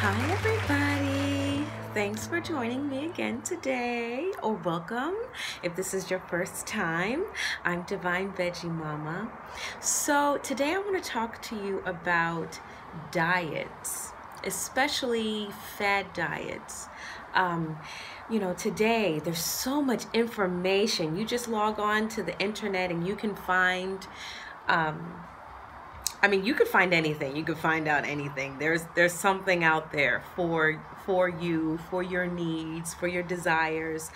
Hi everybody! Thanks for joining me again today, or welcome if this is your first time. I'm Divine Veggie Mama. So today I want to talk to you about diets, especially fad diets. Today there's so much information. You just log on to the internet and you can find you could find anything. You could find out anything. There's something out there for you, for your needs, for your desires.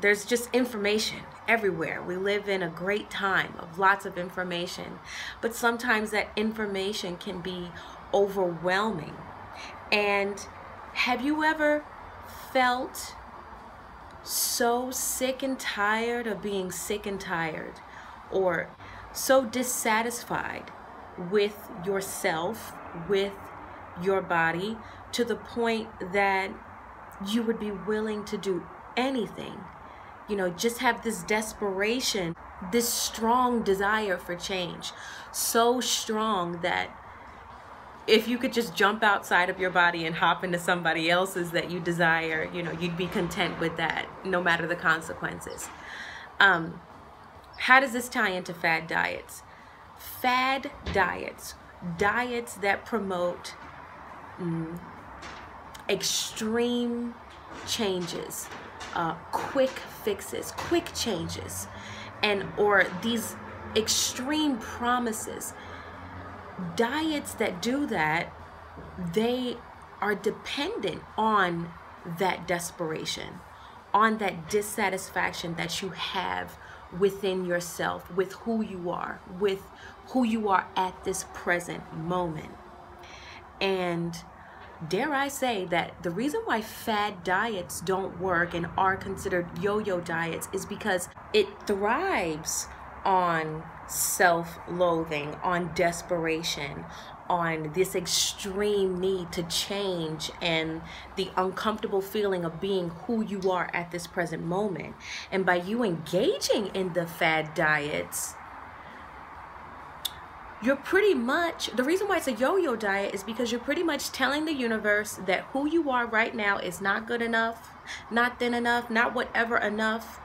There's just information everywhere. We live in a great time of lots of information, but sometimes that information can be overwhelming. And have you ever felt so sick and tired of being sick and tired, or so dissatisfied with yourself, with your body, to the point that you would be willing to do anything, just have this desperation, this strong desire for change, so strong that if you could just jump outside of your body and hop into somebody else's that you desire, you'd be content with that, no matter the consequences. How does this tie into fad diets? Fad diets, diets that promote extreme changes, quick fixes, quick changes, or these extreme promises. Diets that do that, they are dependent on that desperation, on that dissatisfaction that you have within yourself, with who you are at this present moment. And dare I say that the reason why fad diets don't work and are considered yo-yo diets is because it thrives on self-loathing, on desperation, on this extreme need to change, and the uncomfortable feeling of being who you are at this present moment. And by you engaging in the fad diets, you're pretty much, the reason why it's a yo-yo diet is because you're pretty much telling the universe that who you are right now is not good enough, not thin enough, not whatever enough.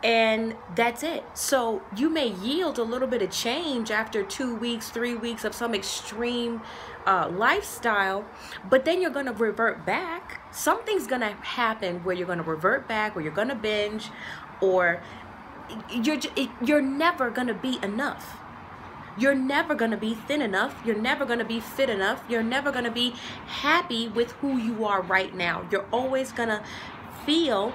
And that's it. So you may yield a little bit of change after 2 weeks, 3 weeks of some extreme lifestyle, but then you're going to revert back. Something's going to happen where you're going to revert back, or you're going to binge, or you're never going to be enough. You're never going to be thin enough. You're never going to be fit enough. You're never going to be happy with who you are right now. You're always going to feel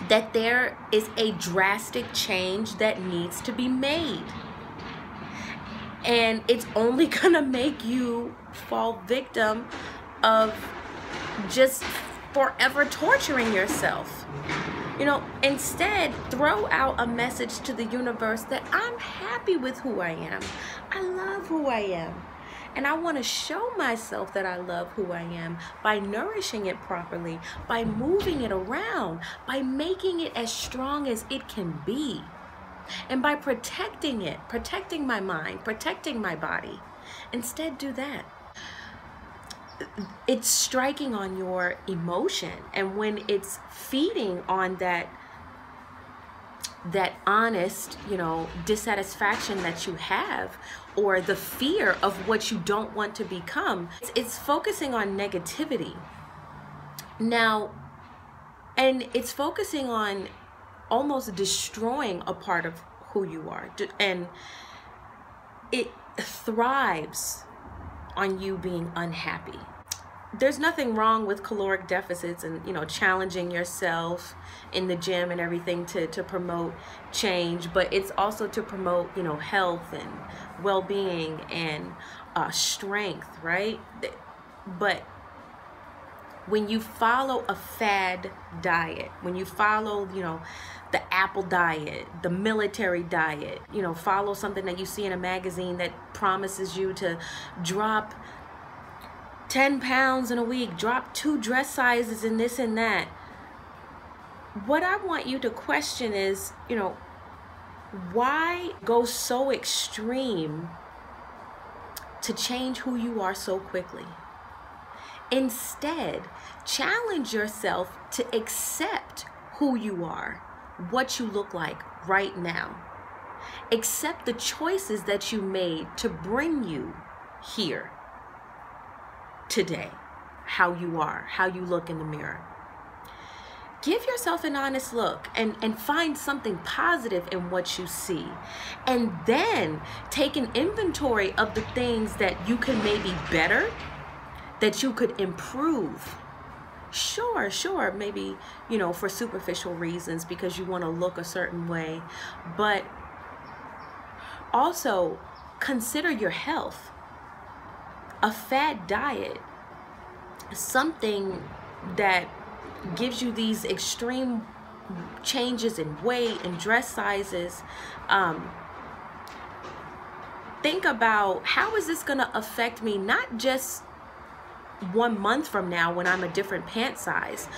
that there is a drastic change that needs to be made. And it's only gonna make you fall victim of just forever torturing yourself. Instead, throw out a message to the universe that I'm happy with who I am. I love who I am. And I want to show myself that I love who I am by nourishing it properly, by moving it around, by making it as strong as it can be, and by protecting it, protecting my mind, protecting my body. Instead, do that. It's striking on your emotion, and when it's feeding on that honest, dissatisfaction that you have, or the fear of what you don't want to become, it's focusing on negativity now, and it's focusing on almost destroying a part of who you are, and it thrives on you being unhappy. There's nothing wrong with caloric deficits and challenging yourself in the gym and everything to promote change, but it's also to promote health and well-being and strength, right? But when you follow a fad diet, when you follow the Apple diet, the military diet, follow something that you see in a magazine that promises you to drop 10 pounds in a week, drop 2 dress sizes and this and that. What I want you to question is, why go so extreme to change who you are so quickly. Instead, challenge yourself to accept who you are, what you look like right now. Accept the choices that you made to bring you here today, how you are, how you look in the mirror. Give yourself an honest look and find something positive in what you see. And then take an inventory of the things that you can maybe better, that you could improve. Sure, maybe, you know, for superficial reasons because you want to look a certain way. But also consider your health. A fad diet, something that gives you these extreme changes in weight and dress sizes. Think about, how is this going to affect me, not just 1 month from now when I'm a different pant size,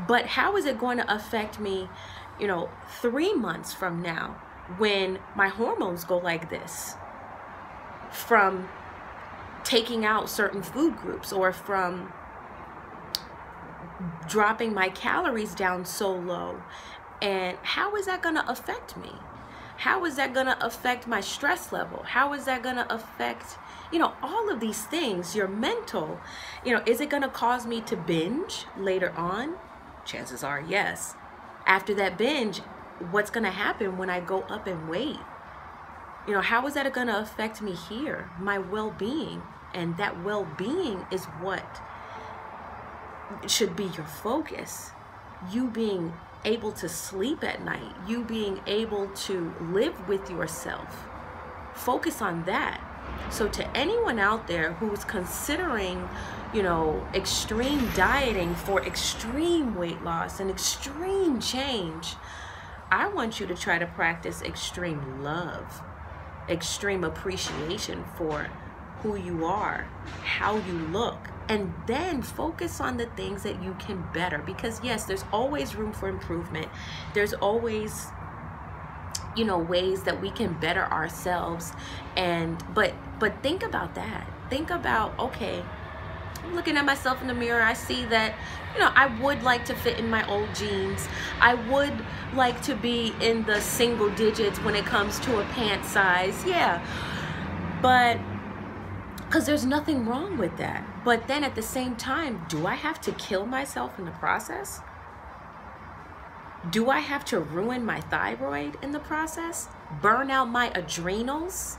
but how is it going to affect me, you know, 3 months from now when my hormones go like this, from taking out certain food groups or from dropping my calories down so low. And how is that going to affect me? How is that going to affect my stress level? How is that going to affect, you know, all of these things, your mental, you know, is it going to cause me to binge later on? Chances are yes. After that binge, what's going to happen when I go up in weight? You know, how is that going to affect me here, my well-being? And that well-being is what should be your focus. You being able to sleep at night, you being able to live with yourself. Focus on that. So to anyone out there who's considering, you know, extreme dieting for extreme weight loss and extreme change, I want you to try to practice extreme love, extreme appreciation for who you are, how you look, and then focus on the things that you can better. Because yes, there's always room for improvement. There's always, you know, ways that we can better ourselves. And but think about that. Think about, okay, I'm looking at myself in the mirror. I see that, you know, I would like to fit in my old jeans. I would like to be in the single digits when it comes to a pant size. Yeah, but because there's nothing wrong with that. But then at the same time, do I have to kill myself in the process? Do I have to ruin my thyroid in the process? Burn out my adrenals,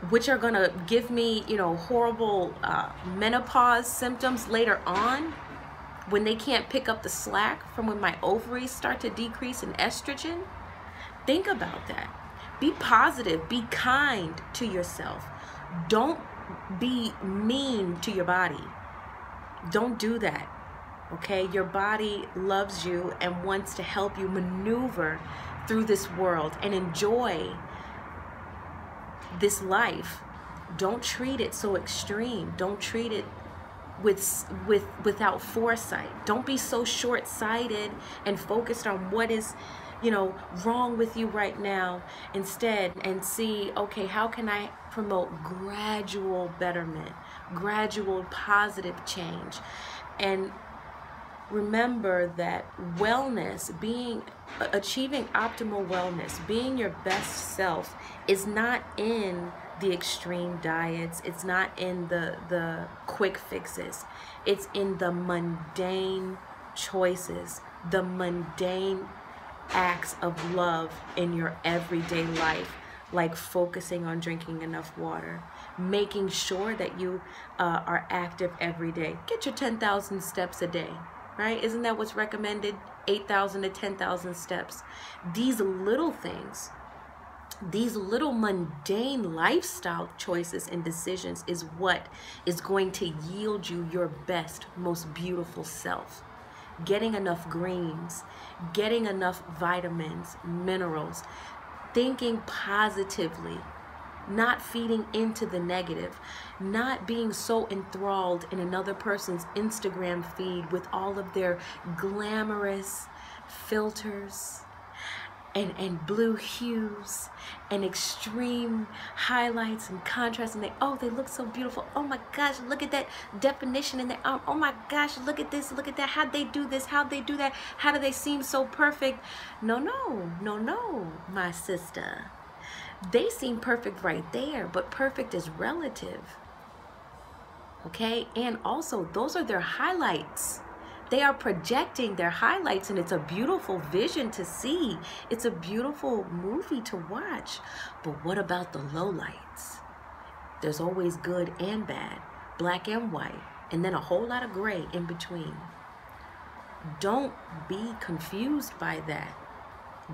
which are gonna give me, you know, horrible menopause symptoms later on when they can't pick up the slack from when my ovaries start to decrease in estrogen? Think about that. Be positive, be kind to yourself. Don't be mean to your body. Don't do that, okay? Your body loves you and wants to help you maneuver through this world and enjoy this life. Don't treat it so extreme. Don't treat it without foresight. Don't be so short-sighted and focused on what is, you know, wrong with you right now instead, and see, okay, how can I promote gradual betterment, gradual positive change? And remember that wellness, achieving optimal wellness, being your best self is not in the extreme diets. It's not in the quick fixes. It's in the mundane choices, the mundane acts of love in your everyday life, like focusing on drinking enough water, making sure that you are active every day. Get your 10,000 steps a day, right? Isn't that what's recommended? 8,000 to 10,000 steps. These little things, these little mundane lifestyle choices and decisions is what is going to yield you your best, most beautiful self. Getting enough greens, getting enough vitamins, minerals, thinking positively, not feeding into the negative, not being so enthralled in another person's Instagram feed with all of their glamorous filters and blue hues and extreme highlights and contrast, and they look so beautiful. Oh my gosh, look at that definition in their arm. Oh my gosh, look at this, look at that. How'd they do this? How'd they do that? How do they seem so perfect? No, my sister. They seem perfect right there, but perfect is relative. Okay? And also, those are their highlights. They are projecting their highlights, and it's a beautiful vision to see. It's a beautiful movie to watch. But what about the lowlights? There's always good and bad, black and white, and then a whole lot of gray in between. Don't be confused by that.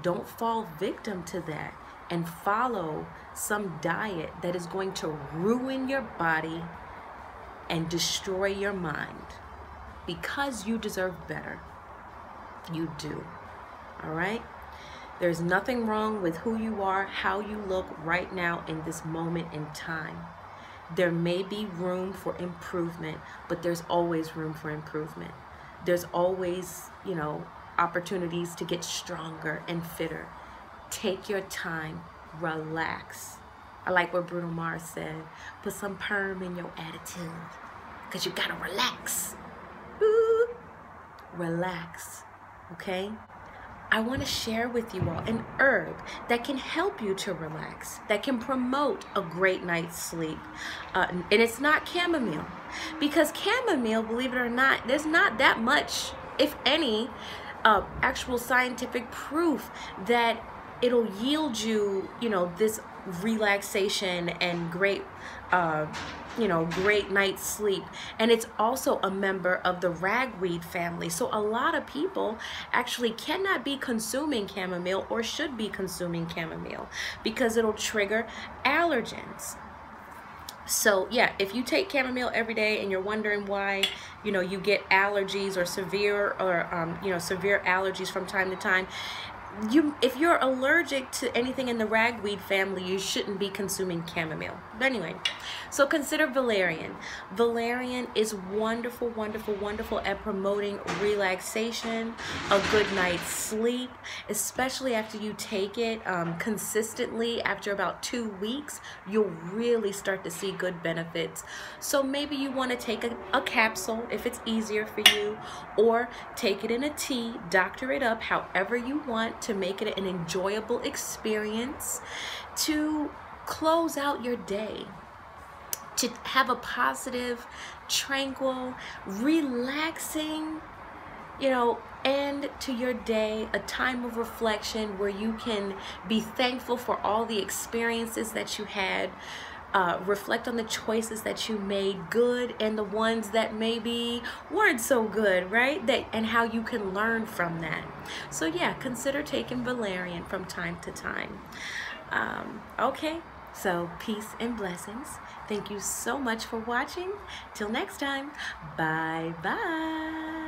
Don't fall victim to that and follow some diet that is going to ruin your body and destroy your mind. Because you deserve better. You do. All right? There's nothing wrong with who you are, how you look right now in this moment in time. There may be room for improvement, but there's always room for improvement. There's always, opportunities to get stronger and fitter. Take your time. Relax. I like what Bruno Mars said. Put some perm in your attitude, because you gotta relax. Ooh. Relax. Okay? I want to share with you all an herb that can help you to relax, that can promote a great night's sleep. And it's not chamomile, because chamomile, believe it or not, there's not that much, if any, actual scientific proof that it'll yield you, this relaxation and great, great night's sleep. And it's also a member of the ragweed family. So a lot of people actually cannot be consuming chamomile, or should be consuming chamomile, because it'll trigger allergens. So yeah, if you take chamomile every day and you're wondering why, you get allergies or severe allergies from time to time, if you're allergic to anything in the ragweed family, you shouldn't be consuming chamomile. But anyway, so consider valerian. Valerian is wonderful, wonderful, wonderful at promoting relaxation, a good night's sleep, especially after you take it consistently. After about 2 weeks, you'll really start to see good benefits. So maybe you want to take a capsule if it's easier for you, or take it in a tea, doctor it up however you want, to make it an enjoyable experience, to close out your day, to have a positive, tranquil, relaxing, end to your day, a time of reflection where you can be thankful for all the experiences that you had, reflect on the choices that you made, good, and the ones that maybe weren't so good, right? And how you can learn from that. So yeah, consider taking valerian from time to time. Okay, so peace and blessings. Thank you so much for watching. Till next time, bye-bye.